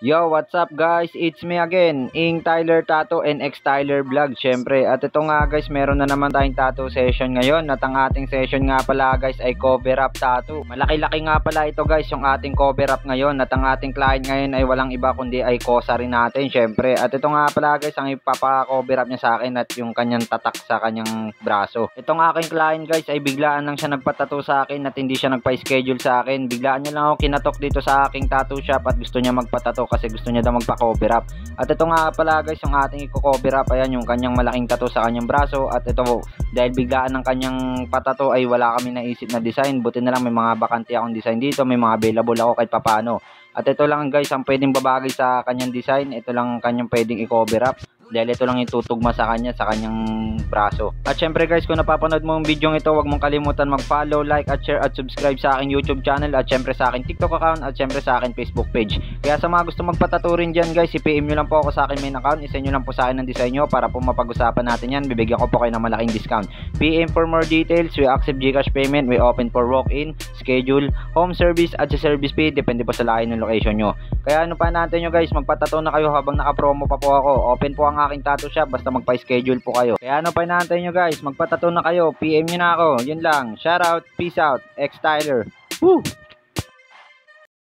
Yo, what's up guys? It's me again, Ing Tyler Tattoo and X Tyler Vlog, syempre. At ito nga guys, meron na naman tayong tattoo session ngayon. At ang ating session nga pala guys ay cover up tattoo. Malaki-laki nga pala ito guys, yung ating cover up ngayon. At ang ating client ngayon ay walang iba kundi ay Kosa rin natin, syempre. At ito nga pala guys, ang ipapa-cover up niya sa akin at yung kanyang tatak sa kanyang braso. Itong aking client guys ay biglaan lang siya nagpatattoo sa akin at hindi siya nagpa-schedule sa akin. Biglaan niya lang ako kinatok dito sa aking tattoo shop at gusto niya magpatattoo kasi gusto niya daw magpa-cover up. At ito nga pala guys, yung ating i-cover up, ayan yung kanyang malaking tattoo sa kanyang braso. At ito, dahil biglaan ng kanyang patato ay wala kami naisip na design. Buti na lang may mga bakante akong design dito, may mga available ako kahit papano. At ito lang guys ang pwedeng babagay sa kanyang design. Ito lang kanyang pwedeng i-cover up dahil ito lang yung tutugma sa kanya sa kanyang braso. At syempre guys, kung napapanood mo yung video ito, huwag mong kalimutan mag-follow, like at share at subscribe sa aking YouTube channel at syempre sa aking TikTok account at syempre sa aking Facebook page. Kaya sa mga gusto magpatattoo rin dyan guys, i-PM nyo lang po ako sa aking main account, isend nyo lang po sa akin ng design nyo para po mapag-usapan natin yan. Bibigyan ko po kayo ng malaking discount. PM for more details, we accept GCash payment, we open for walk-in, schedule, home service at sa service fee, depende po sa layo ng location nyo. Kaya ano pa natin nyo guys, magpatattoo na kayo habang naka-promo pa po ako. Open po ang aking tattoo shop, basta magpa-schedule po kayo. Kaya ano pa natin nyo guys, magpatattoo na kayo, PM nyo na ako. Yun lang, shout out, peace out, X Tyler. Woo!